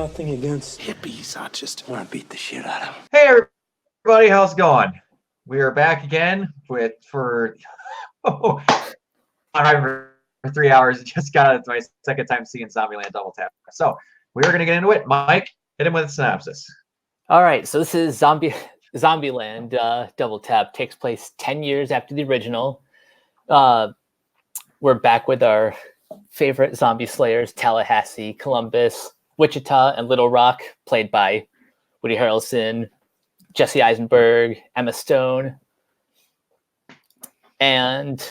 nothing against hippies. I just want to beat the shit out of them. Hey everybody, how's it going? We are back again for 3 hours. Just it's my second time seeing Zombieland Double Tap. So we are going to get into it. Mike, hit him with a synopsis. All right, so this is Zombieland Double Tap. Takes place 10 years after the original. We're back with our favorite zombie slayers: Tallahassee, Columbus, Wichita, and Little Rock, played by Woody Harrelson, Jesse Eisenberg, Emma Stone, and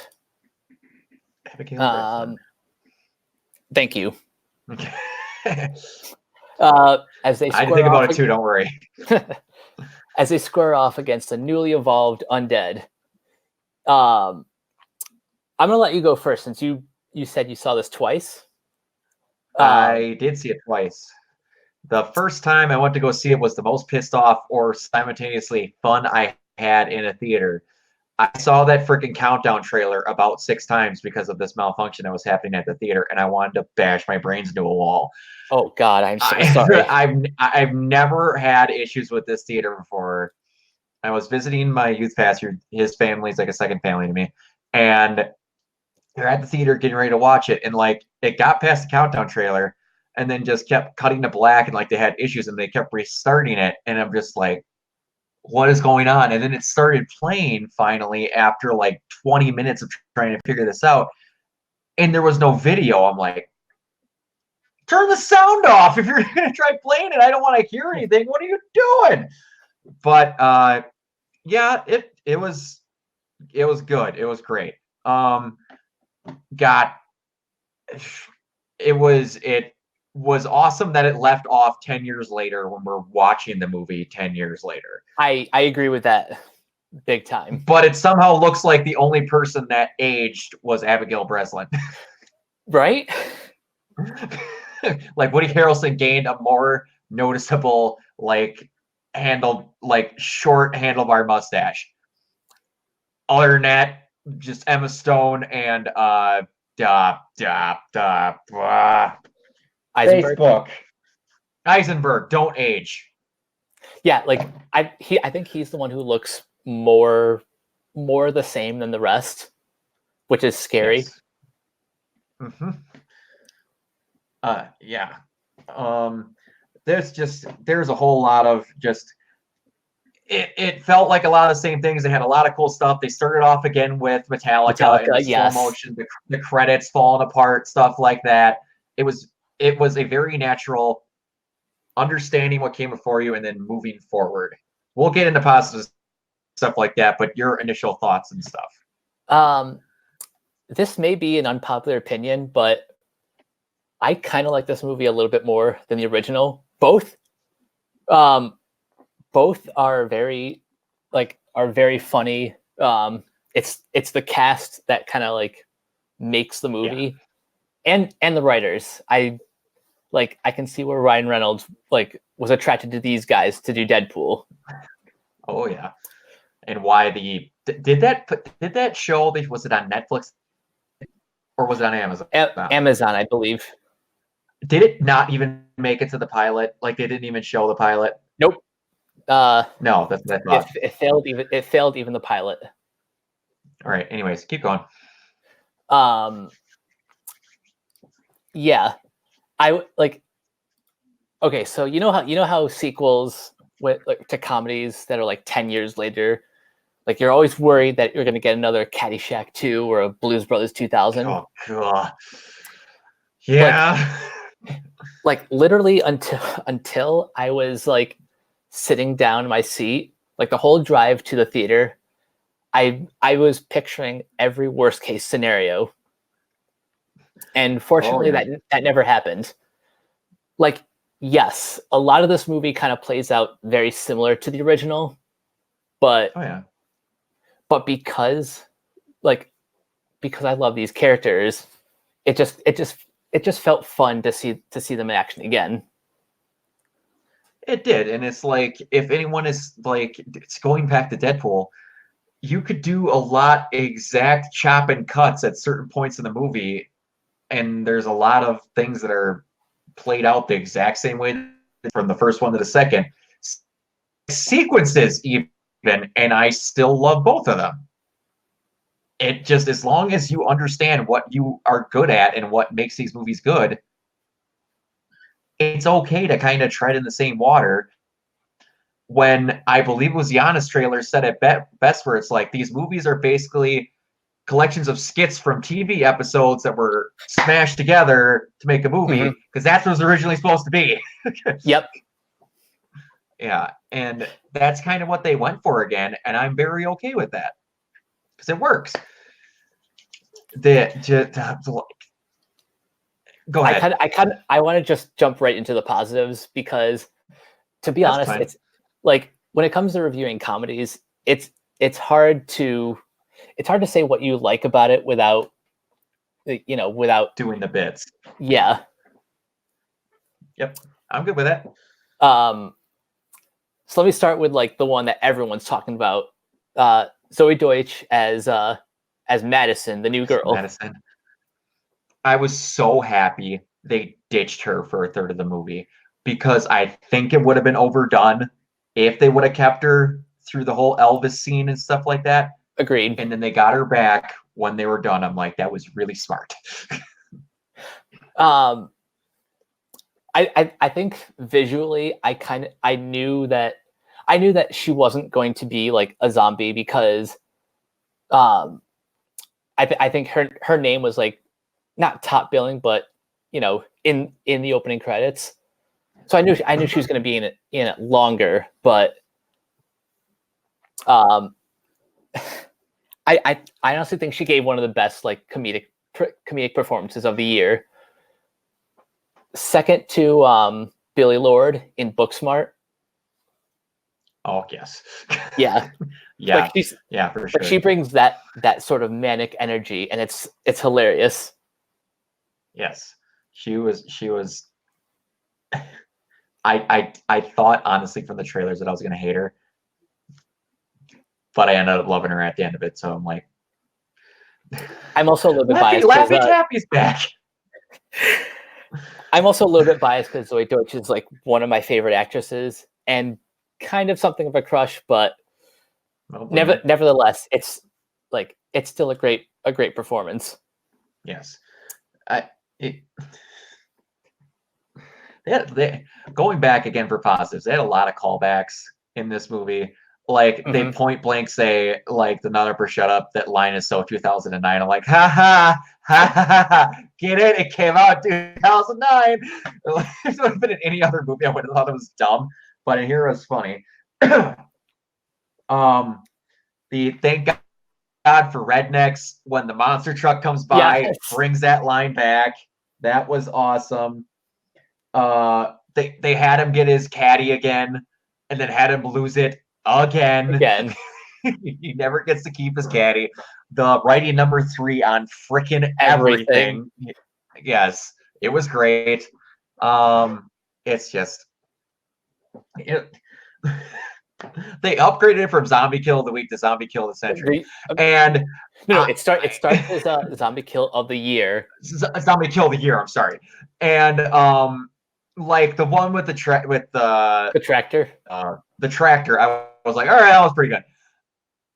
thank you. Okay. As they I think about it too. Don't worry. As they square off against a newly evolved undead. I'm gonna let you go first, since you said you saw this twice. I did see it twice. The first time I went to go see it was the most pissed off or simultaneously fun I had in a theater. I saw that freaking countdown trailer about 6 times because of this malfunction that was happening at the theater, and I wanted to bash my brains into a wall. Oh God, I'm so sorry. I've never had issues with this theater before. I was visiting my youth pastor. His family's like a second family to me, and they're at the theater getting ready to watch it, and like it got past the countdown trailer, and then just kept cutting to black, and like they had issues, and they kept restarting it, and I'm just like, what is going on? And then it started playing finally after like 20 minutes of trying to figure this out, and there was no video. I'm like, turn the sound off if you're gonna try playing it. I don't want to hear anything. What are you doing? But yeah, it was good. It was great. It was awesome that it left off 10 years later when we're watching the movie 10 years later. I agree with that big time. But it somehow looks like the only person that aged was Abigail Breslin. Right? Like Woody Harrelson gained a more noticeable short handlebar mustache. Other than that, just Emma Stone and Eisenberg don't age. Yeah, like I think he's the one who looks more the same than the rest, which is scary. Yes. Mm-hmm. Yeah. There's a whole lot of just it felt like a lot of the same things. They had a lot of cool stuff. They started off again with Metallica and yes. slow motion, the credits falling apart, stuff like that. It was a very natural understanding what came before you and then moving forward. We'll get into positive stuff like that, but your initial thoughts and stuff. This may be an unpopular opinion, but I kind of like this movie a little bit more than the original. Both are very funny. It's the cast that kind of like makes the movie, and the writers. I can see where Ryan Reynolds was attracted to these guys to do Deadpool. Oh yeah, and why did that show? Was it on Netflix or was it on Amazon? Amazon, I believe. Did it not even make it to the pilot? Like they didn't even show the pilot? Nope. No, that's what I thought. It failed even the pilot. All right. Anyways, keep going. Yeah, Okay, so you know how sequels to comedies that are like 10 years later, like you're always worried that you're going to get another Caddyshack 2 or a Blues Brothers 2000. Oh god. Yeah. Like literally until I was like sitting down in my seat, like the whole drive to the theater, I was picturing every worst case scenario. And fortunately that never happened. Like, yes, a lot of this movie kind of plays out very similar to the original, but but because I love these characters, it just felt fun to see them in action again. It did, and it's like if anyone is like, it's going back to Deadpool, you could do a lot exact chop and cuts at certain points in the movie, and there's a lot of things that are played out the exact same way from the first one to the second sequences even, and I still love both of them. It just, as long as you understand what you are good at and what makes these movies good, it's okay to kind of tread in the same water. When I believe it was Giannis trailer said it best, where it's like these movies are basically collections of skits from TV episodes that were smashed together to make a movie, because that's what it was originally supposed to be. Yep. Yeah, and that's kind of what they went for again, and I'm very okay with that because it works. Go ahead. I want to just jump right into the positives, because to be honest, fine. it's like when it comes to reviewing comedies, it's hard to say what you like about it without doing the bits. Yeah. Yep, I'm good with that. So let me start with like the one that everyone's talking about. Zoe Deutsch as Madison, the new girl. Madison. I was so happy they ditched her for a third of the movie, because I think it would have been overdone if they would have kept her through the whole Elvis scene and stuff like that. Agreed. And then they got her back when they were done. I'm like, that was really smart. I think visually, I knew that she wasn't going to be like a zombie, because I think her name was like not top billing, but in the opening credits. So I knew she was going to be in it longer, but I honestly think she gave one of the best like comedic performances of the year. Second to Billy Lord in Booksmart. Oh yes. Yeah. Yeah. Like yeah, for sure. She brings that sort of manic energy, and it's hilarious. Yes. She was I thought honestly from the trailers that I was gonna hate her, but I ended up loving her at the end of it. So I'm like, I'm also a little bit biased. Laffy Taffy's back. I'm also a little bit biased because Zoe Deutsch is like one of my favorite actresses and kind of something of a crush, but nevertheless, it's still a great performance. Yes. They going back again for positives. They had a lot of callbacks in this movie. Like they point blank say, like, the None Upper Shut Up, that line is so 2009. I'm like, ha ha ha ha ha. Get it? It came out 2009. If it would have been in any other movie, I would have thought it was dumb. But in here it was funny. The thank God for rednecks when the monster truck comes by, brings that line back. That was awesome. They had him get his caddy again, and then had him lose it again. He never gets to keep his caddy. The writing number 3 on frickin' everything. Yes, it was great. It's just they upgraded it from Zombie Kill of the Week to Zombie Kill of the Century. And it starts as Zombie Kill of the Year. Zombie Kill of the Year, I'm sorry. And like the one with the tractor. The tractor, I was like, all right, that was pretty good.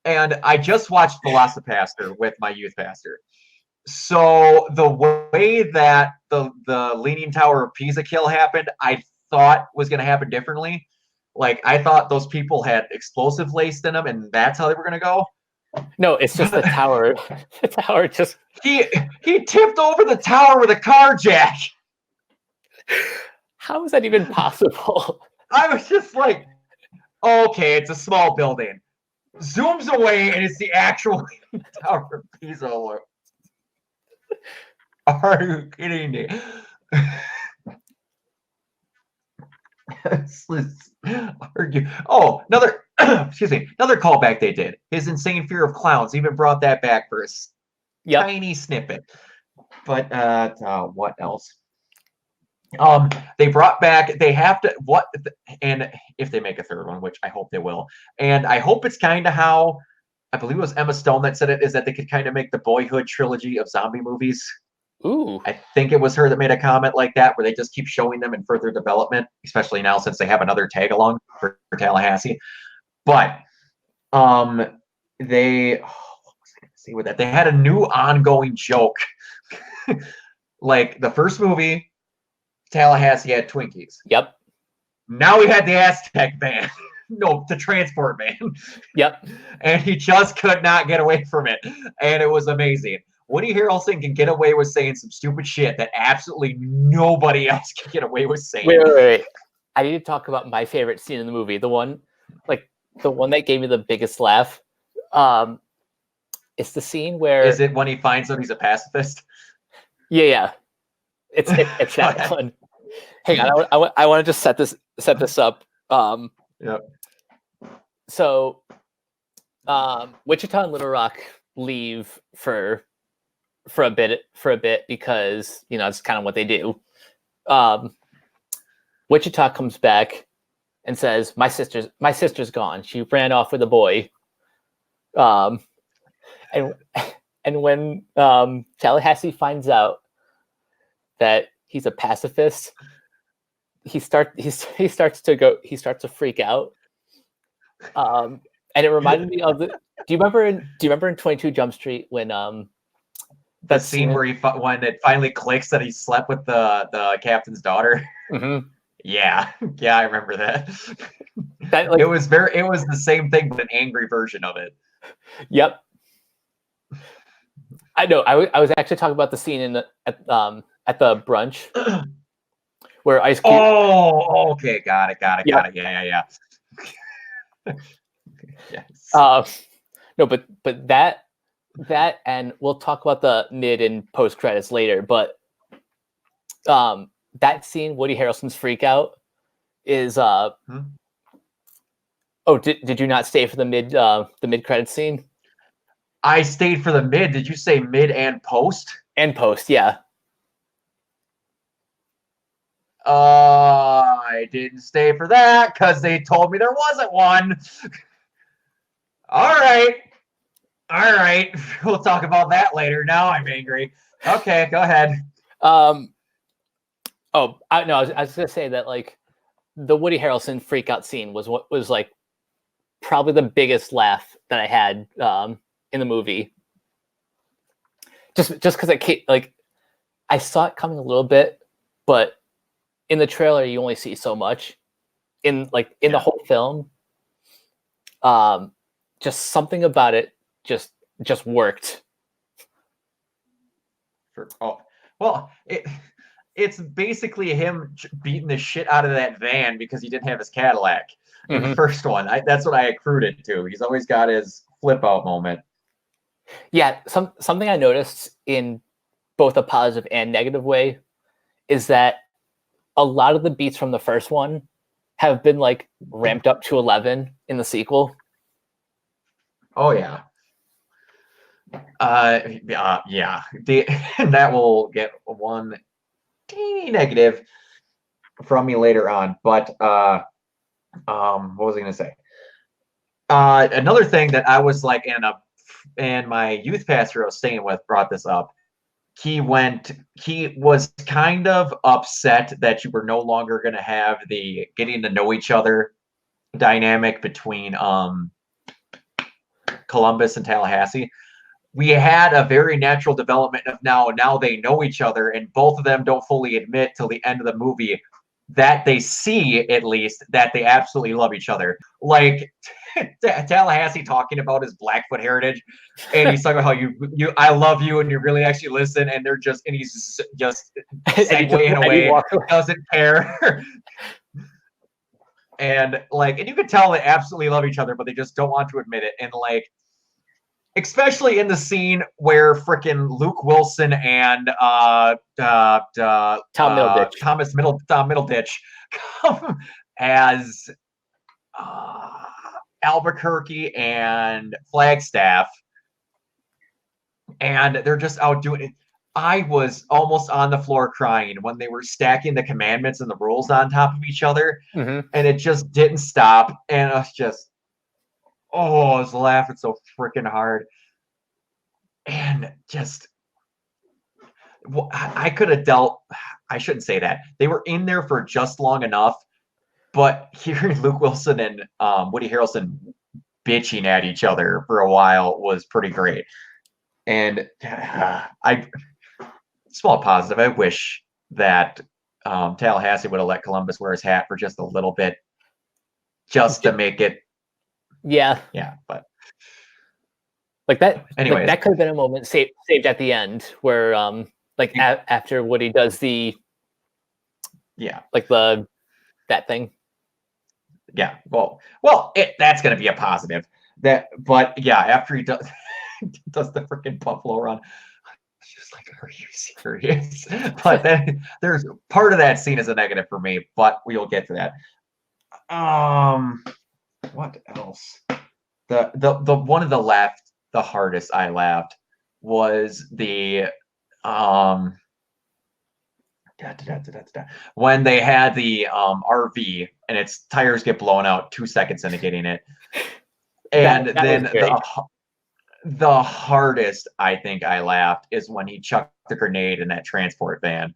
And I just watched Velocipaster with my youth pastor. So the way that the Leaning Tower of Pisa kill happened, I thought was going to happen differently. Like, I thought those people had explosive laced in them, and that's how they were going to go. No, it's just the tower. The tower just... He tipped over the tower with a car jack. How is that even possible? I was just like, okay, it's a small building. Zooms away, and it's the actual Tower of Pisa. Are you kidding me? Oh, another another callback they did. His insane fear of clowns even brought that back for a tiny snippet. But what else? They brought back. They have to and if they make a third one, which I hope they will, and I hope it's kind of how I believe it was Emma Stone that said it, is that they could kind of make the Boyhood trilogy of zombie movies. Ooh. I think it was her that made a comment like that, where they just keep showing them in further development, especially now since they have another tag along for Tallahassee. But they, what was I going to say with that? They had a new ongoing joke. Like the first movie, Tallahassee had Twinkies. Yep. Now we had the Aztec van. No, the transport van. Yep. And he just could not get away from it. And it was amazing. Woody Harrelson can get away with saying some stupid shit that absolutely nobody else can get away with saying. Wait. I need to talk about my favorite scene in the movie. The one that gave me the biggest laugh. It's the scene where... Is it when he finds out he's a pacifist? Yeah. It's that one. Hang on, I want to just set this up. Yep. So, Wichita and Little Rock leave for a bit because it's kind of what they do. Wichita comes back and says, "My sister's gone. She ran off with a boy." And when Tallahassee finds out that he's a pacifist, he starts to freak out. And it reminded me of the. Do you remember in 22 Jump Street when that scene where when it finally clicks that he slept with the captain's daughter? Mm-hmm. Yeah, I remember that. It was the same thing, but an angry version of it. Yep. I know. I was actually talking about the scene at the brunch where Ice Cube. Oh, okay, got it. Yeah. Yes. No, but that and we'll talk about the mid and post credits later. But that scene, Woody Harrelson's freak out, is Oh, did you not stay for the mid credits scene? I stayed for the mid. Did you say mid and post? And post, yeah. I didn't stay for that because they told me there wasn't one. All right. We'll talk about that later. Now I'm angry. Okay, go ahead. I was gonna say that like the Woody Harrelson freak out scene was what was like probably the biggest laugh that I had in the movie. Just because I saw it coming a little bit, but in the trailer you only see so much. In the whole film, just something about it just worked. It's basically him beating the shit out of that van because he didn't have his Cadillac in the first one. That's what I accrued it to. He's always got his flip out moment. Yeah, something I noticed in both a positive and negative way is that a lot of the beats from the first one have been like ramped up to 11 in the sequel. Oh yeah. Yeah. That will get one teeny negative from me later on. But what was I gonna say? Another thing that I was like, and my youth pastor I was staying with brought this up. He was kind of upset that you were no longer going to have the getting to know each other dynamic between Columbus and Tallahassee. We had a very natural development of now they know each other, and both of them don't fully admit till the end of the movie that they see, at least, that they absolutely love each other. Like Tallahassee talking about his Blackfoot heritage, and he's talking about how I love you, and you really actually listen, and he's just segueing away, doesn't care. And you could tell they absolutely love each other, but they just don't want to admit it. And especially in the scene where frickin' Luke Wilson and Tom Middleditch come as Albuquerque and Flagstaff, and they're just out doing it. I was almost on the floor crying when they were stacking the commandments and the rules on top of each other, and it just didn't stop. And I was just, I was laughing so freaking hard. And just I could have dealt. I shouldn't say that. They were in there for just long enough, but hearing Luke Wilson and Woody Harrelson bitching at each other for a while was pretty great. And small positive. I wish that Tallahassee would have let Columbus wear his hat for just a little bit, just to make it. Yeah, but like that. Anyways, like that could have been a moment saved at the end where, after Woody does the, that thing. Yeah, well, that's gonna be a positive. But after he does does the freaking buffalo run, it's just like, are you serious? But then there's part of that scene is a negative for me, but we will get to that. What else? The one of the hardest I laughed was the when they had the RV and its tires get blown out 2 seconds into getting it. And that then was the hardest I think I laughed is when he chucked the grenade in that transport van.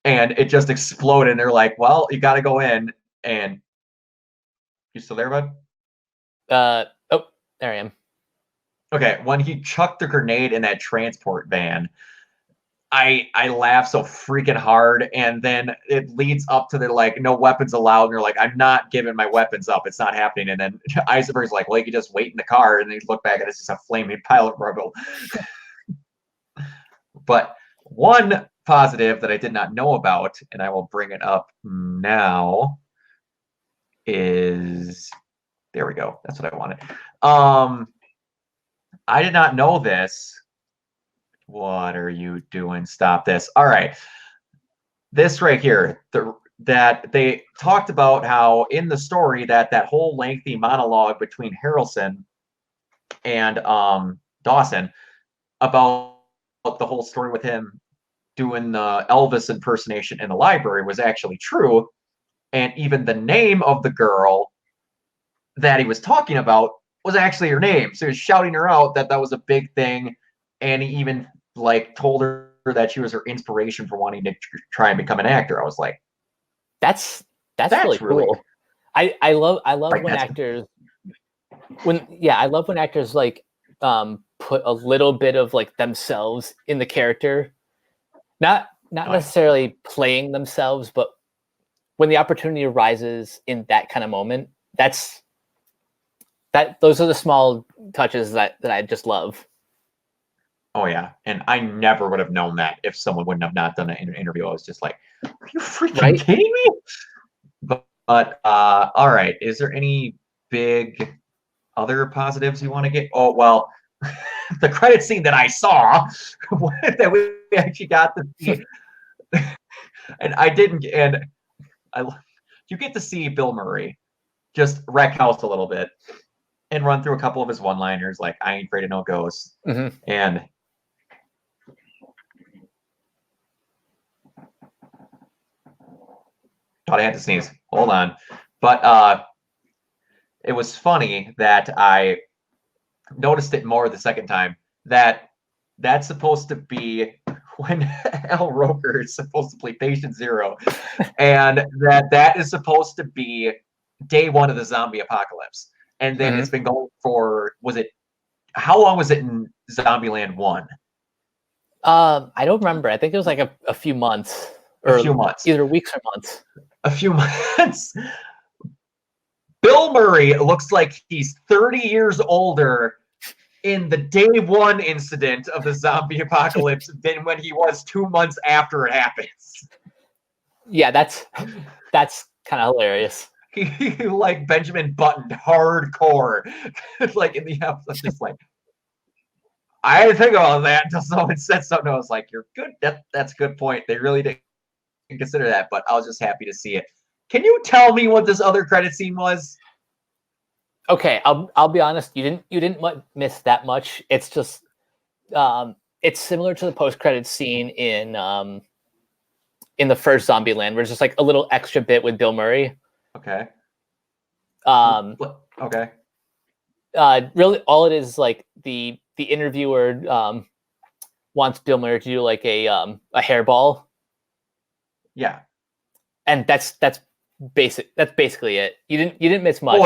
And it just exploded. And they're like, well, you got to go in. And you still there, bud? Oh, there I am. Okay, when he chucked the grenade in that transport van, I laughed so freaking hard, and then it leads up to the like no weapons allowed, and they're like, I'm not giving my weapons up, it's not happening. And then Eisenberg's like, well, you can just wait in the car, and then you look back and it's just a flaming pile of rubble. But one positive that I did not know about, and I will bring it up now, is there we go. That's what I wanted. I did not know this. What are you doing? Stop this. All right. This right here, that they talked about how in the story that whole lengthy monologue between Harrelson and Dawson about the whole story with him doing the Elvis impersonation in the library was actually true. And even the name of the girl that he was talking about was actually her name. So he was shouting her out that was a big thing. And he even like told her that she was her inspiration for wanting to try and become an actor. I was like, that's really cool. I love like, when actors I love when actors like put a little bit of like themselves in the character. Not necessarily playing themselves, but when the opportunity arises in that kind of moment, those are the small touches that I just love. Oh yeah, and I never would have known that if someone wouldn't have not done an interview. I was just like, "Are you freaking kidding me?" But all right, is there any big other positives you want to get? Oh well, the credit scene that I saw that we actually got to see, and I didn't, and you get to see Bill Murray just wreck house a little bit and run through a couple of his one-liners, like "I ain't afraid of no ghosts," and thought I had to sneeze. Hold on. But it was funny that I noticed it more the second time, that's supposed to be when Al Roker is supposed to play Patient Zero, and that is supposed to be day one of the zombie apocalypse. And then it's been going for, how long was it in Zombieland 1? I don't remember. I think it was like a few months. A few months. Either weeks or months. A few months. Bill Murray looks like he's 30 years older in the day one incident of the zombie apocalypse than when he was 2 months after it happens. Yeah, that's kind of hilarious. He like Benjamin Button hardcore. Like in the episode, just like, I didn't think about that until someone said something. I was like, you're good. That's a good point. They really didn't consider that, but I was just happy to see it. Can you tell me what this other credit scene was? Okay, I'll be honest. You didn't miss that much. It's just it's similar to the post-credit scene in the first Zombieland, where it's just like a little extra bit with Bill Murray. Okay. Okay. Really, all it is like the interviewer wants Bill Murray to do like a hairball, Yeah. and that's basically it. You didn't miss much. Oh,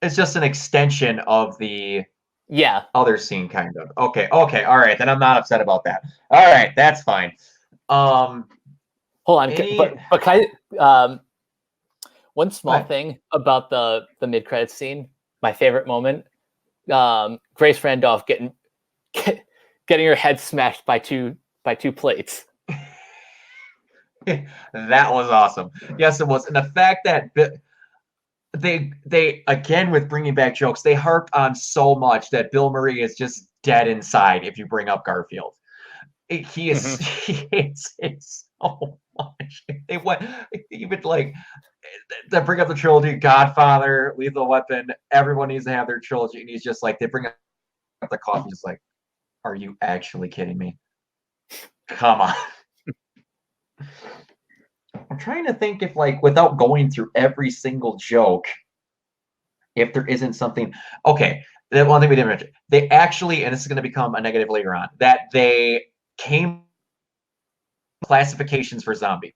it's just an extension of the Yeah. other scene, kind of. Okay, all right. Then I'm not upset about that. All right, that's fine. Hold on, but can I, one small thing about the mid credits scene, my favorite moment, Grace Randolph getting her head smashed by two plates. That was awesome. Yes, it was. And the fact that they again, with bringing back jokes, they harp on so much that Bill Murray is just dead inside if you bring up Garfield. He is he hates it so much. They went even like they bring up the trilogy, Godfather, Lethal Weapon, everyone needs to have their trilogy, and he's just like, they bring up the coffee, just like, are you actually kidding me? Come on. I'm trying to think if, like, without going through every single joke, if there isn't something. Okay, the one thing we didn't mention, they actually, and this is going to become a negative later on, that they came classifications for zombies.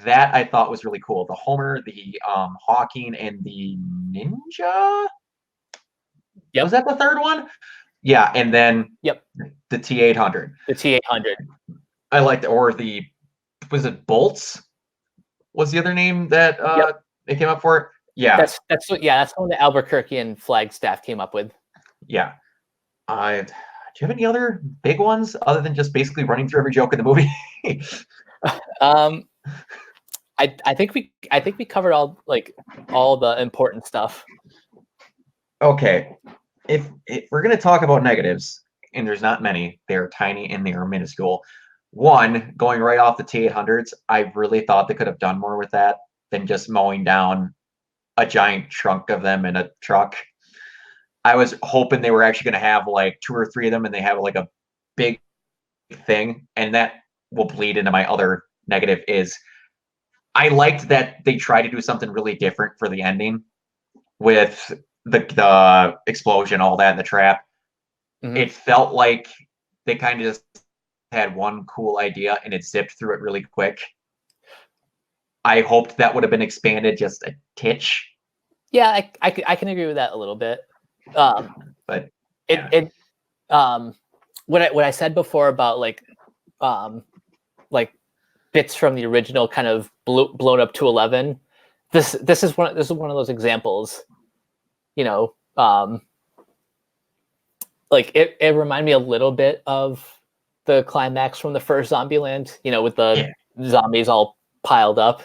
That I thought was really cool. The Homer, the Hawking, and the Ninja. Yep. Was that the third one? Yeah, and then the T-800. The T-800. I liked, or the, was it Bolts? Was the other name that it came up for? Yeah, that's the one that Albuquerque and Flagstaff came up with. Yeah. Do you have any other big ones other than just basically running through every joke in the movie? I think we covered all the important stuff. Okay, if we're gonna talk about negatives, and there's not many, they're tiny and they are minuscule. One, going right off the T-800s, I really thought they could have done more with that than just mowing down a giant trunk of them in a truck. I was hoping they were actually going to have like 2 or 3 of them, and they have like a big thing, and that will bleed into my other negative. Is I liked that they tried to do something really different for the ending with the explosion, all that in the trap. It felt like they kind of just had one cool idea and it zipped through it really quick. I hoped that would have been expanded just a titch. Yeah, I can agree with that a little bit. But what I said before about like bits from the original kind of blown up to 11. This is one of those examples. You know, like it reminded me a little bit of the climax from the first Zombieland. You know, with the zombies all piled up.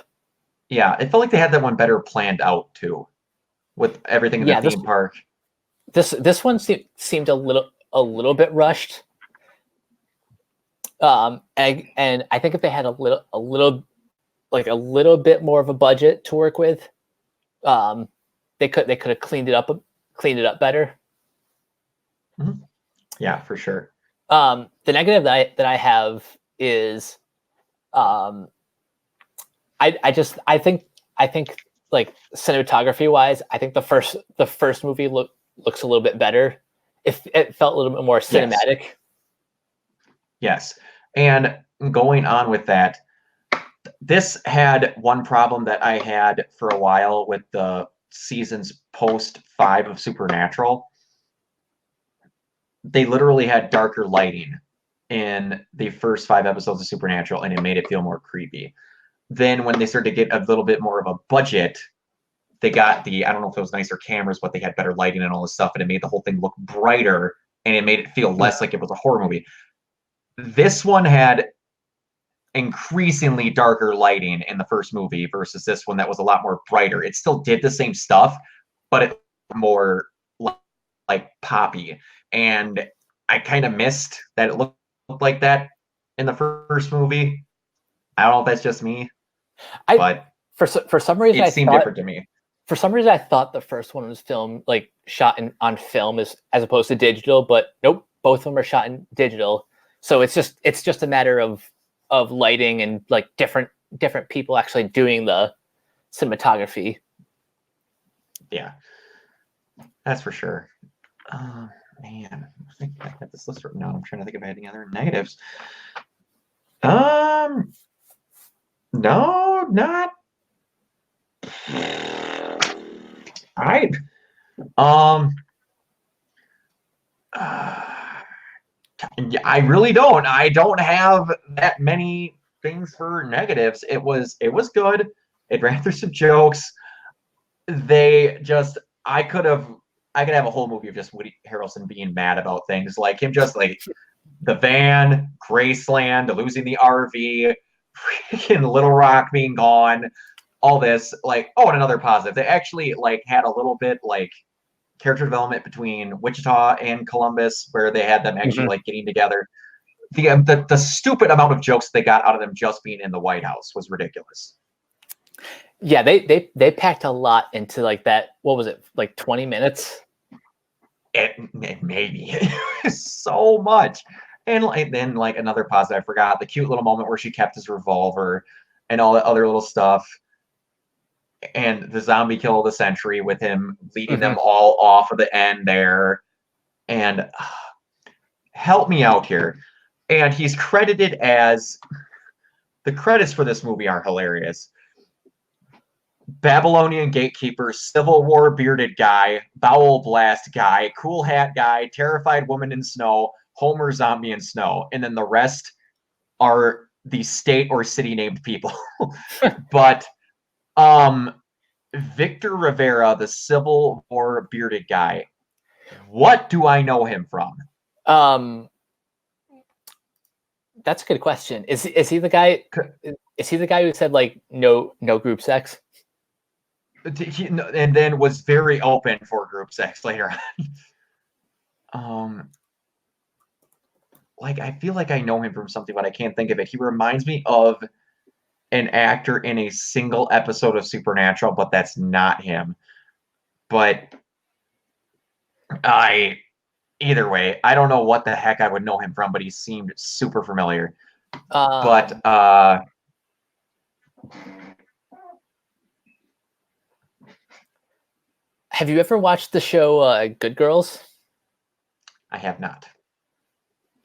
Yeah, it felt like they had that one better planned out too, with everything in the theme park. This one seemed a little bit rushed. And I think if they had a little bit more of a budget to work with, they could have cleaned it up better. Mm-hmm. Yeah, for sure. The negative that I have is, I think like cinematography wise, I think the first movie looks a little bit better. It felt a little bit more cinematic. Yes. And going on with that, this had one problem that I had for a while with the seasons post 5 of Supernatural. They literally had darker lighting in the first 5 episodes of Supernatural, and it made it feel more creepy. Then when they started to get a little bit more of a budget, they got I don't know if it was nicer cameras, but they had better lighting and all this stuff, and it made the whole thing look brighter, and it made it feel less like it was a horror movie. This one had increasingly darker lighting in the first movie versus this one that was a lot more brighter. It still did the same stuff, but it was more like poppy. And I kind of missed that it looked like that in the first movie. I don't know if that's just me, but for some reason it seemed different to me. For some reason, I thought the first one was shot on film as opposed to digital, but nope, both of them are shot in digital. So it's just a matter of lighting and like different people actually doing the cinematography. Yeah, that's for sure. Man, think I had this list written down. I'm trying to think if I had any other negatives. No, not. I yeah, I really don't. I don't have that many things for negatives. It was good. It ran through some jokes. They just I could have a whole movie of just Woody Harrelson being mad about things, like him just like the van, Graceland, losing the RV, freaking Little Rock being gone, all this. Like, oh, and another positive, they actually like had a little bit like character development between Wichita and Columbus, where they had them actually like getting together. The stupid amount of jokes they got out of them just being in the White House was ridiculous. Yeah, they packed a lot into like that. What was it, like 20 minutes? It maybe so much. And then like another positive, I forgot the cute little moment where she kept his revolver and all that other little stuff. And the zombie kill of the century with him leading them all off of the end there. And help me out here. And he's credited as, the credits for this movie are hilarious: Babylonian Gatekeeper, Civil War bearded guy, Bowel Blast guy, Cool Hat guy, Terrified Woman in Snow, Homer Zombie in Snow. And then the rest are the state or city named people. But Victor Rivera, the Civil War bearded guy, what do I know him from? That's a good question. Is he the guy? Is he the guy who said like no group sex? And then was very open for group sex later on. Like, I feel like I know him from something, but I can't think of it. He reminds me of an actor in a single episode of Supernatural, but that's not him. But either way, I don't know what the heck I would know him from, but he seemed super familiar. But have you ever watched the show Good Girls? I have not.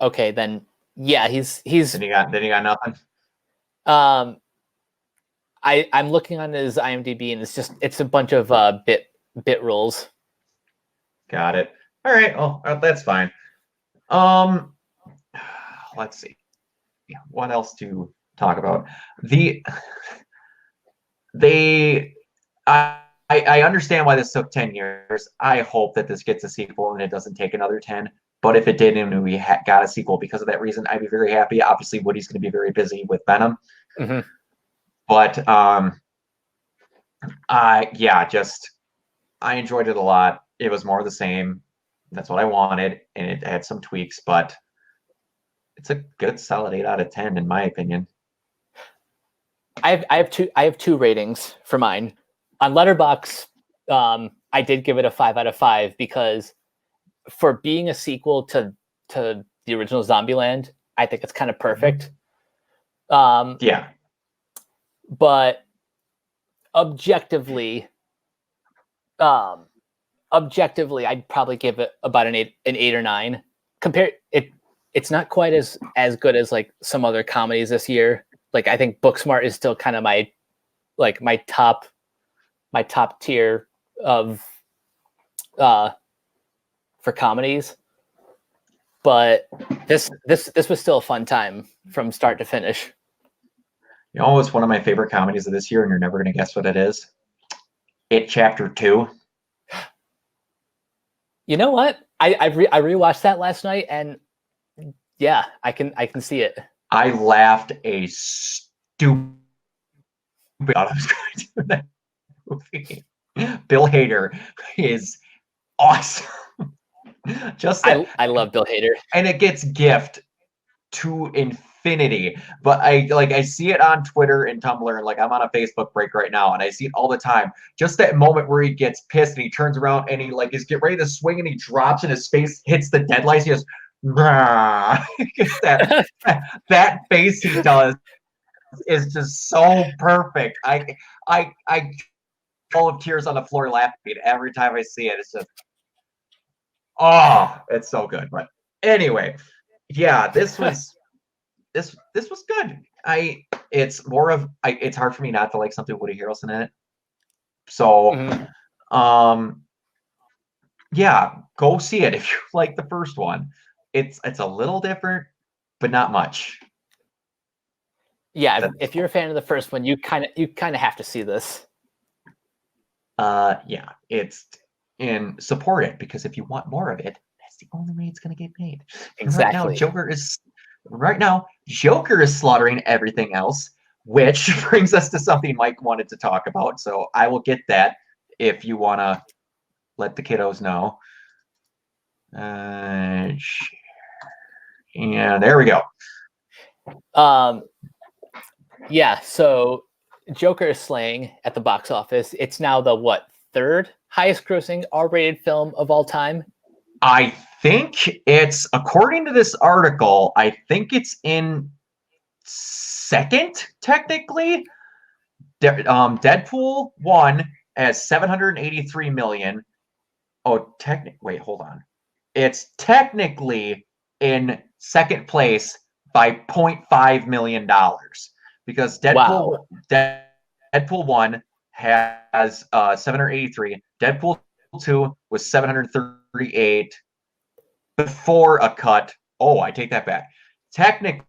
Okay, then yeah, he's. Then you got nothing. I'm looking on his IMDb, and it's a bunch of bit roles. Got it. All right. Oh, that's fine. Let's see. What else to talk about? I understand why this took 10 years. I hope that this gets a sequel and it doesn't take another 10. But if it did and we got a sequel because of that reason, I'd be very happy. Obviously, Woody's going to be very busy with Venom. But I enjoyed it a lot. It was more of the same. That's what I wanted, and it had some tweaks, but it's a good solid 8 out of 10 in my opinion. I have two ratings for mine. On Letterboxd, I did give it a 5 out of 5 because for being a sequel to the original Zombieland, I think it's kind of perfect. Yeah. But objectively, I'd probably give it about an 8 or 9. It's not quite as good as like some other comedies this year. Like, I think Booksmart is still kind of my top tier of for comedies. But this was still a fun time from start to finish. You know, it's one of my favorite comedies of this year, and you're never going to guess what it is. It Chapter 2. You know what? I rewatched that last night, and yeah, I can see it. I laughed a stupid out of that movie. Bill Hader is awesome. I love Bill Hader, and it gets gift to infinity. But I see it on Twitter and Tumblr, and like I'm on a Facebook break right now, and I see it all the time. Just that moment where he gets pissed and he turns around and he like is getting ready to swing and he drops and his face hits the deadlights. He goes, that face he does is just so perfect. I full of tears on the floor laughing every time I see it. It's just, oh, it's so good. But Anyway, yeah, this was good. It's more of it's hard for me not to like something with Woody Harrelson in it. So, yeah, go see it if you like the first one. It's a little different, but not much. Yeah, if you're a fan of the first one, you kind of have to see this. Yeah, and support it, because if you want more of it, that's the only way it's going to get made. Exactly. Right now Joker is slaughtering everything else, which brings us to something Mike wanted to talk about. So I will get that if you want to let the kiddos know. Yeah, there we go. Yeah, so Joker is slaying at the box office. It's now the third highest grossing R-rated film of all time? I think it's, according to this article, I think it's in second, technically. Deadpool 1 has 783 million. Oh, wait, hold on. It's technically in second place by $0.5 million, because Deadpool 1 has 783. Deadpool 2 was 738 before a cut. Oh, I take that back. Technically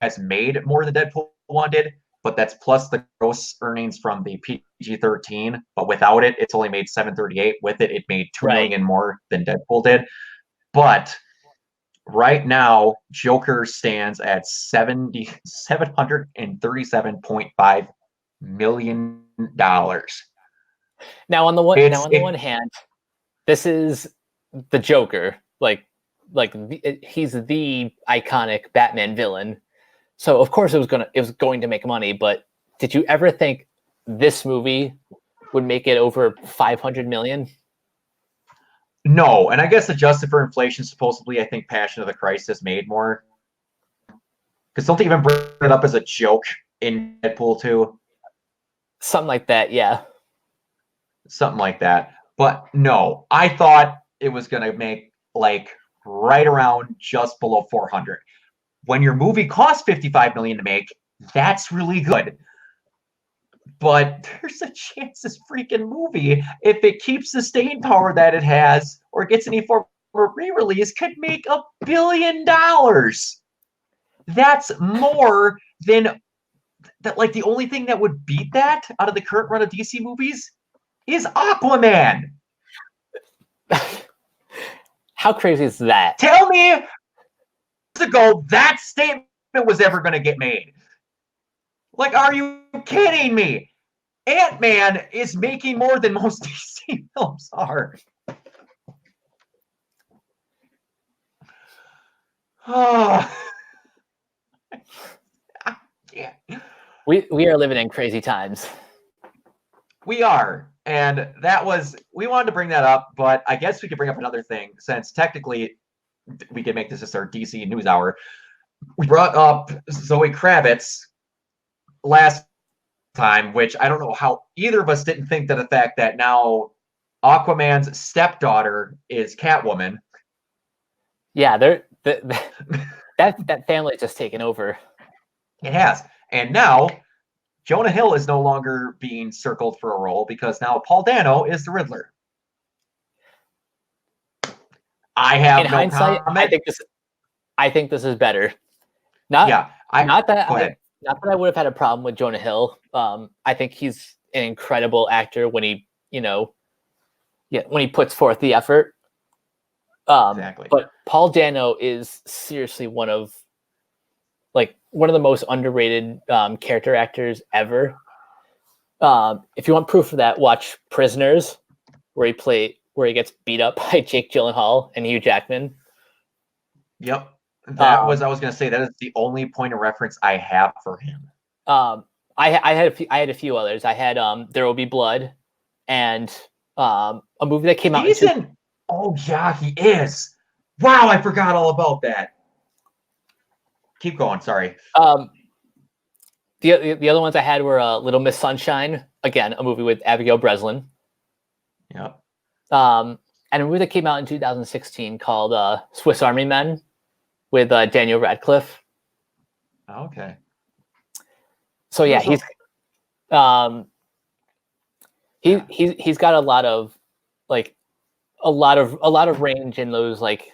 has made more than Deadpool 1 did, but that's plus the gross earnings from the PG-13. But without it, it's only made 738. With it, it made $2 million more than Deadpool did. But right now, Joker stands at $737.5 million. Now, on the one hand, this is the Joker. He's the iconic Batman villain. So of course it was going to make money. But did you ever think this movie would make it over 500 million? No, and I guess adjusted for inflation, supposedly, I think Passion of the Christ has made more. Because don't they even bring it up as a joke in Deadpool 2? Something like that, yeah. Something like that. But no, I thought it was going to make right around just below 400. When your movie costs 55 million to make, that's really good. But there's a chance this freaking movie, if it keeps the staying power that it has, or gets any form of re-release, could make $1 billion. That's more than that. The only thing that would beat that out of the current run of DC movies is Aquaman. How crazy is that? Tell me ago that statement was ever going to get made. Are you kidding me? Ant-Man is making more than most DC films are. Oh. Yeah. We are living in crazy times. We are. And we wanted to bring that up, but I guess we could bring up another thing, since technically we could make this just our DC News Hour. We brought up Zoe Kravitz last time, which I don't know how either of us didn't think that the fact that now Aquaman's stepdaughter is Catwoman. Yeah, that family just taken over. It has. And now Jonah Hill is no longer being circled for a role, because now Paul Dano is the Riddler. I have in hindsight, comment. I think this is better. Not that I would have had a problem with Jonah Hill. I think he's an incredible actor when he puts forth the effort. Exactly. But Paul Dano is seriously one of the most underrated character actors ever. If you want proof of that, watch Prisoners, where he gets beat up by Jake Gyllenhaal and Hugh Jackman. Yep. I was going to say, that is the only point of reference I have for him. I had a few others. I had There Will Be Blood, and a movie that came out. Oh yeah, he is. Wow, I forgot all about that. Keep going. Sorry. The other ones I had were Little Miss Sunshine, again a movie with Abigail Breslin. Yep. and a movie that came out in 2016 called Swiss Army Men with Daniel Radcliffe. Okay. So yeah, he's got a lot of like a lot of range in those like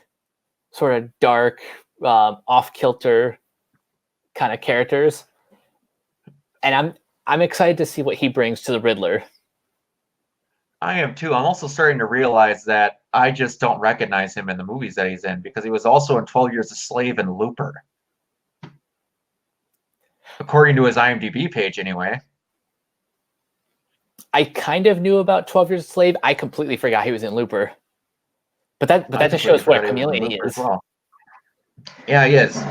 sort of dark, off kilter kind of characters, and I'm excited to see what he brings to the Riddler. I am too. I'm also starting to realize that I just don't recognize him in the movies that he's in because he was also in 12 Years a Slave and Looper. According to his IMDb page, anyway. I kind of knew about 12 Years a Slave. I completely forgot he was in Looper. But that just shows what a chameleon he is. Well. Yeah, he is.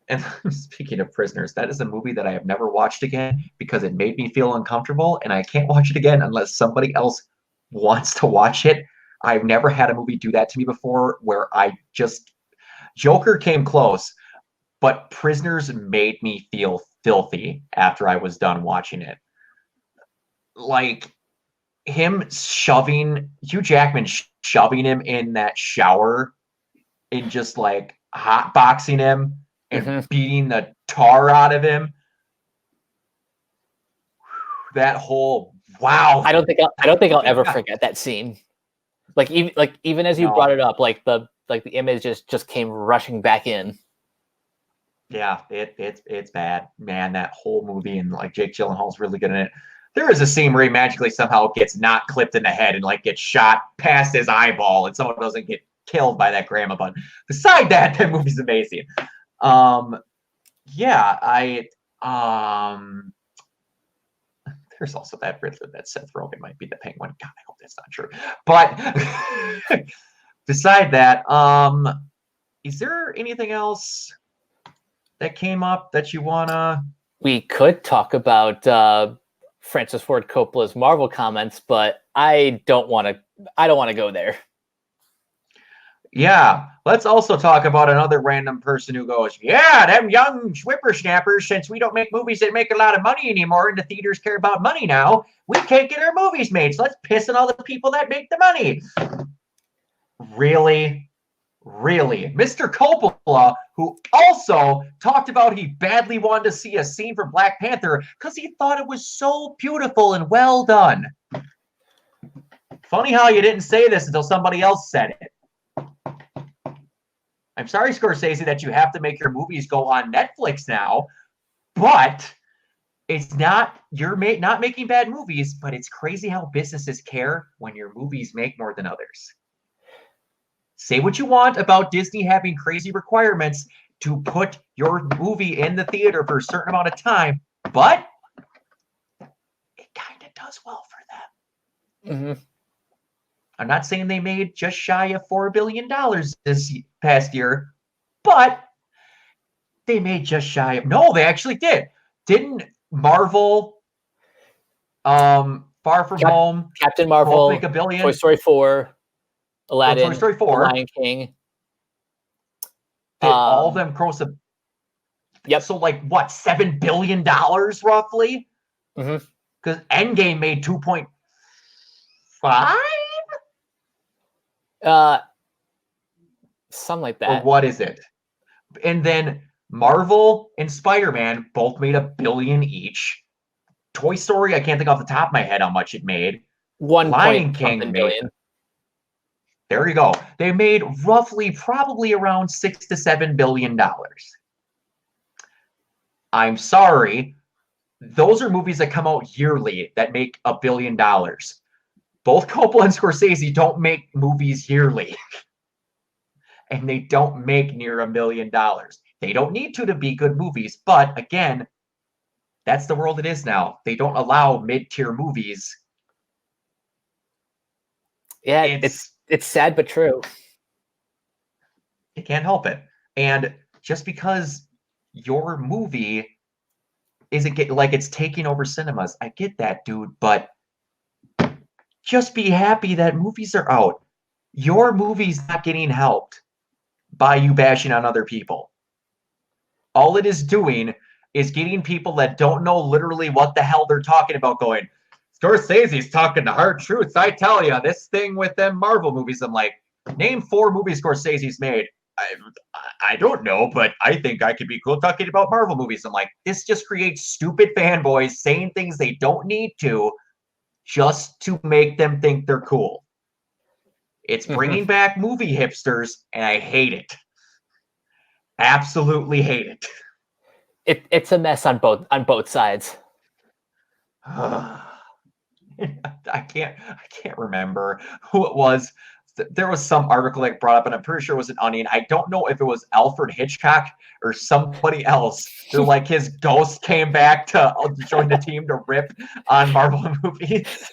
And speaking of prisoners, that is a movie that I have never watched again because it made me feel uncomfortable, and I can't watch it again unless somebody else wants to watch it. I've never had a movie do that to me before where I just... Joker came close, but Prisoners made me feel filthy after I was done watching it. Like, him shoving... Hugh Jackman shoving him in that shower and just, like, hotboxing him and beating the tar out of him. That whole... Wow. I don't think I'll ever forget that scene. Like even as you brought it up, like the image just came rushing back in. Yeah, it's bad, man. That whole movie, and like Jake Gyllenhaal's really good in it. There is a scene where he magically somehow gets not clipped in the head and like gets shot past his eyeball, and someone doesn't get killed by that grandma bun. Beside that, that movie's amazing. Yeah, there's also that Riddler that Seth Rogen might be the Penguin. God, I hope that's not true. But beside that, is there anything else that came up that you wanna? We could talk about Francis Ford Coppola's Marvel comments, but I don't want to go there. Yeah, let's also talk about another random person who goes, yeah, them young whippersnappers, since we don't make movies that make a lot of money anymore and the theaters care about money now, we can't get our movies made, so let's piss on all the people that make the money. Really? Really? Mr. Coppola, who also talked about he badly wanted to see a scene from Black Panther because he thought it was so beautiful and well done. Funny how you didn't say this until somebody else said it. I'm sorry, Scorsese, that you have to make your movies go on Netflix now, but it's not, you're not making bad movies, but it's crazy how businesses care when your movies make more than others. Say what you want about Disney having crazy requirements to put your movie in the theater for a certain amount of time, but it kind of does well for them. Mm-hmm. I'm not saying they made just shy of $4 billion this past year, but they made just shy of... No, they actually did. Didn't Marvel, Far From Home, Captain Marvel, make $1 billion? Toy Story 4, Aladdin, Toy Story 4, Lion King. Did all of them gross a... Yep. So like, what, $7 billion roughly? Mm-hmm. Because Endgame made 2.5? Something like that. Or what is it? And then Marvel and Spider-Man both made $1 billion each. Toy Story, I can't think off the top of my head how much it made. Lion King made billion. There you go. They made roughly, probably around $6 to $7 billion. I'm sorry. Those are movies that come out yearly that make $1 billion. Both Coppola and Scorsese don't make movies yearly. And they don't make near $1 million. They don't need to be good movies. But again, that's the world it is now. They don't allow mid-tier movies. Yeah, it's sad but true. You can't help it. And just because your movie isn't like it's taking over cinemas, I get that, dude. But just be happy that movies are out. Your movie's not getting helped by you bashing on other people. All it is doing is getting people that don't know literally what the hell they're talking about going, Scorsese's talking the hard truths. I tell you, this thing with them Marvel movies, I'm like, name 4 movies Scorsese's made. I don't know, but I think I could be cool talking about Marvel movies. I'm like, this just creates stupid fanboys saying things they don't need to just to make them think they're cool. It's bringing back movie hipsters, and I hate it. Absolutely hate it. It's a mess on both sides. I can't remember who it was. There was some article that brought up, and I'm pretty sure it was an Onion. I don't know if it was Alfred Hitchcock or somebody else. They're like his ghost came back to join the team to rip on Marvel movies.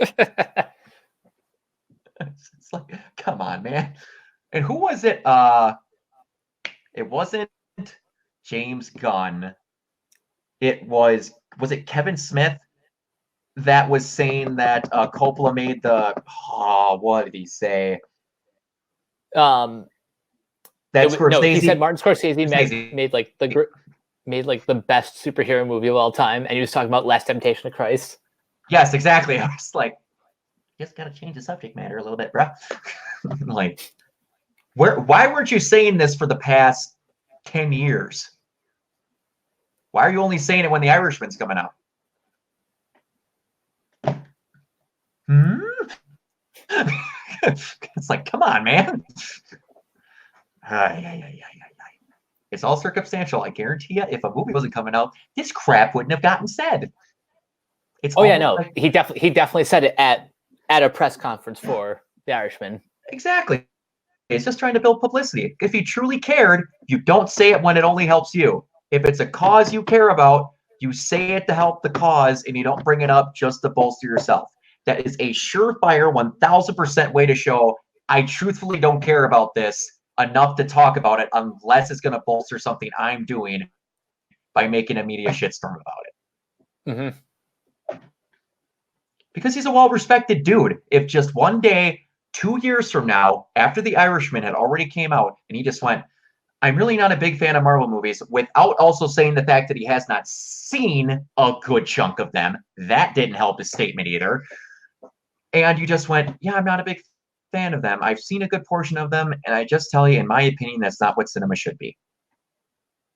It's like, come on, man. And who was it? It wasn't James Gunn. It was it Kevin Smith that was saying that Coppola made the what did he say? He said Martin Scorsese made like the best superhero movie of all time, and he was talking about Last Temptation of Christ. Yes, exactly. I was like, just gotta change the subject matter a little bit, bro. Like, why weren't you saying this for the past 10 years? Why are you only saying it when The Irishman's coming out? It's like, come on, man. It's all circumstantial. I guarantee you, if a movie wasn't coming out, this crap wouldn't have gotten said. He definitely said it at a press conference for The Irishman. Exactly. It's just trying to build publicity. If you truly cared, you don't say it when it only helps you. If it's a cause you care about, you say it to help the cause, and you don't bring it up just to bolster yourself. That is a surefire 1000% way to show I truthfully don't care about this enough to talk about it unless it's going to bolster something I'm doing by making a media shitstorm about it. Mm-hmm. Because he's a well-respected dude. If just one day, 2 years from now, after The Irishman had already came out, and he just went, I'm really not a big fan of Marvel movies, without also saying the fact that he has not seen a good chunk of them. That didn't help his statement either. And you just went, yeah, I'm not a big fan of them. I've seen a good portion of them, and I just tell you, in my opinion, that's not what cinema should be.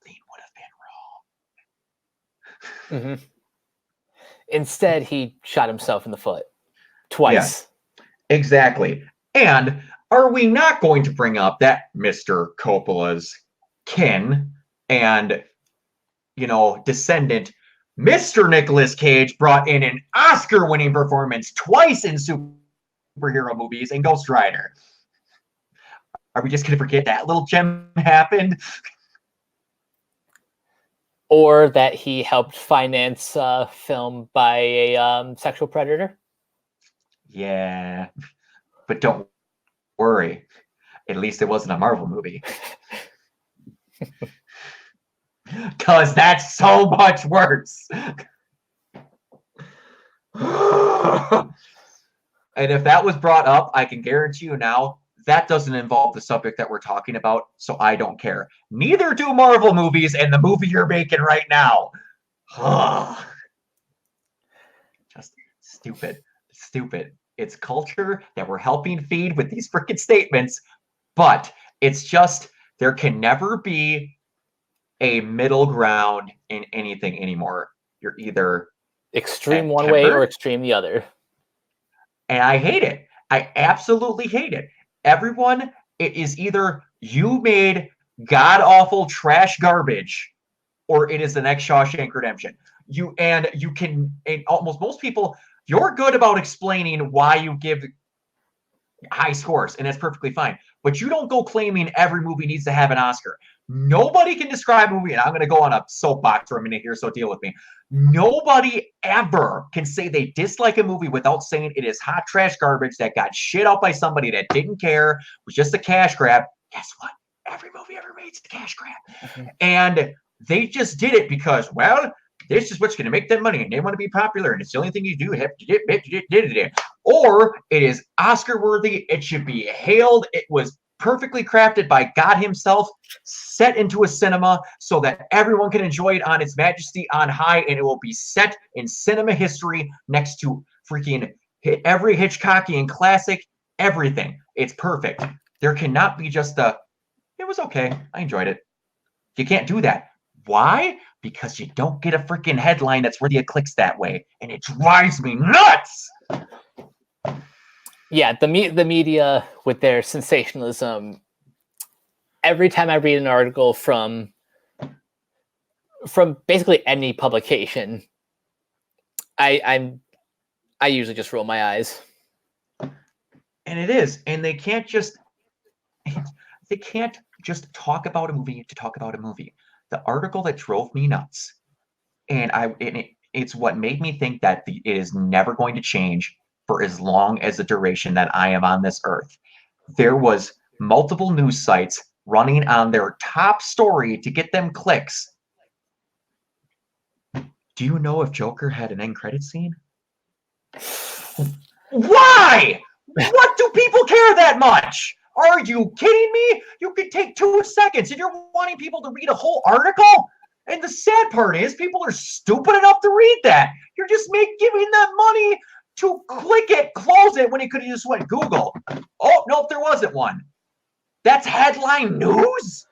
He would have been wrong. Mm-hmm. Instead, he shot himself in the foot twice. Yeah, exactly. And are we not going to bring up that Mr. Coppola's kin and, descendant, Mr. Nicolas Cage, brought in an Oscar-winning performance twice in superhero movies and Ghost Rider? Are we just going to forget that little gem happened? Or that he helped finance a film by a sexual predator? Yeah. But don't worry. At least it wasn't a Marvel movie. Because that's so much worse. And if that was brought up, I can guarantee you now, that doesn't involve the subject that we're talking about, so I don't care. Neither do Marvel movies and the movie you're making right now. Just stupid. It's culture that we're helping feed with these freaking statements, but it's just, there can never be a middle ground in anything anymore. You're either extreme one way or extreme the other. And I hate it. I absolutely hate it. Everyone, it is either you made god-awful trash garbage or it is the next Shawshank Redemption. Almost most people, you're good about explaining why you give high scores, and that's perfectly fine. But you don't go claiming every movie needs to have an Oscar. Nobody can describe a movie, and I'm going to go on a soapbox for a minute here, so deal with me. Nobody ever can say they dislike a movie without saying it is hot trash garbage that got shit out by somebody that didn't care, was just a cash grab. Guess what? Every movie ever made is a cash grab. Mm-hmm. And they just did it because, well, this is what's going to make them money, and they want to be popular, and it's the only thing you do. Or it is Oscar-worthy. It should be hailed. It was perfectly crafted by God himself, set into a cinema so that everyone can enjoy it on its majesty on high, and it will be set in cinema history next to freaking hit every Hitchcockian classic, everything. It's perfect. There cannot be just it was okay. I enjoyed it. You can't do that. Why? Because you don't get a freaking headline that's worthy of clicks that way. And it drives me nuts. Yeah, the media with their sensationalism. Every time I read an article from basically any publication, I usually just roll my eyes. And it is. And they can't just talk about a movie to talk about a movie. The article that drove me nuts, and it's what made me think that it is never going to change for as long as the duration that I am on this earth. There was multiple news sites running on their top story to get them clicks. Do you know if Joker had an end credit scene? Why? What do people care that much? Are you kidding me? You could take 2 seconds and you're wanting people to read a whole article? And the sad part is people are stupid enough to read that. You're just giving them money to click it, close it, when it could have just went Google. Oh, nope, there wasn't one. That's headline news?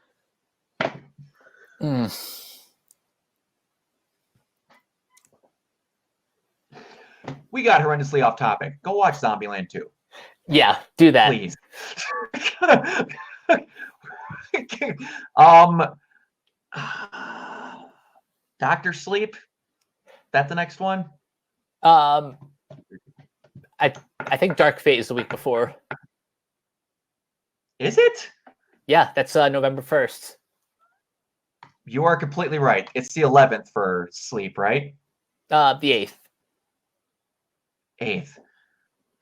We got horrendously off topic. Go watch Zombieland 2. Yeah, do that. Please. Doctor Sleep. That's the next one. I think Dark Fate is the week before. Is it? Yeah, that's November 1st. You are completely right. It's the 11th for Sleep, right? The 8th. 8th.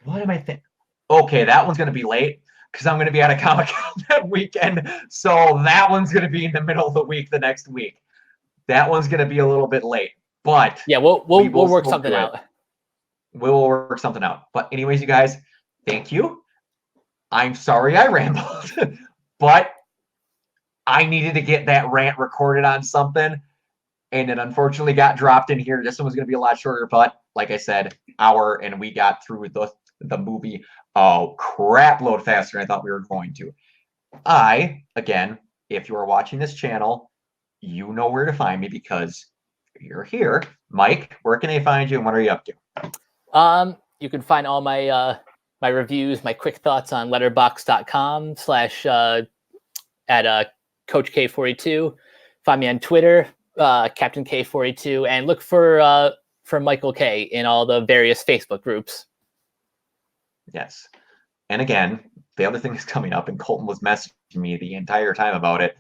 What am I thinking? Okay, that one's going to be late because I'm going to be at a Comic-Con that weekend. So that one's going to be in the middle of the week the next week. That one's going to be a little bit late. But yeah, we'll work something out. We'll work something out. But anyways, you guys, thank you. I'm sorry I rambled, but I needed to get that rant recorded on something, and it unfortunately got dropped in here. This one was going to be a lot shorter, but like I said, hour, and we got through the movie crap load faster than I thought we were going to. Again, if you are watching this channel, you know where to find me because you're here. Mike, where can they find you, and what are you up to? You can find all my my reviews, my quick thoughts on letterboxd.com/ at Coach K42. Find me on Twitter, Captain K42, and look for Michael K in all the various Facebook groups. Yes. And again, the other thing that's coming up, and Colton was messaging me the entire time about it,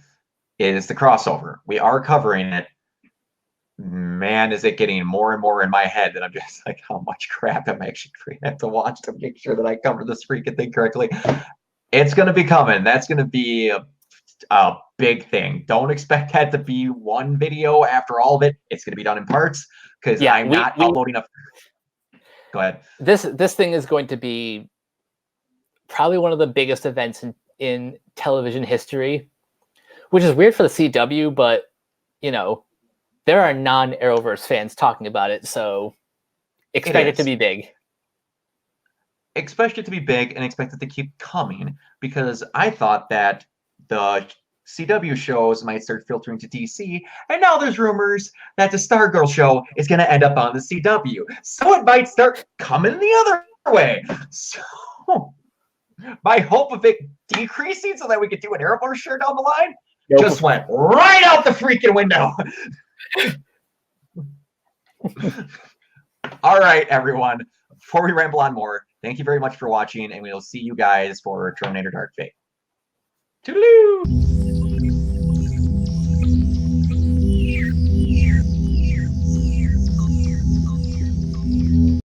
is the crossover. We are covering it. Man, is it getting more and more in my head that I'm just like, how much crap am I actually going to have to watch to make sure that I cover this freaking thing correctly? It's going to be coming. That's going to be a big thing. Don't expect that to be one video after all of it. It's going to be done in parts because I'm not uploading a... Go ahead. This thing is going to be probably one of the biggest events in television history, which is weird for the CW, but, you know, there are non-Arrowverse fans talking about it, so expect it to be big. Expect it to be big and expect it to keep coming, because I thought that the CW shows might start filtering to DC, and now there's rumors that the Stargirl show is going to end up on the CW. So it might start coming the other way. So my hope of it decreasing so that we could do an Arrowverse show down the line just went right out the freaking window. All right, everyone. Before we ramble on more, thank you very much for watching, and we will see you guys for Terminator Dark Fate. Toodaloo!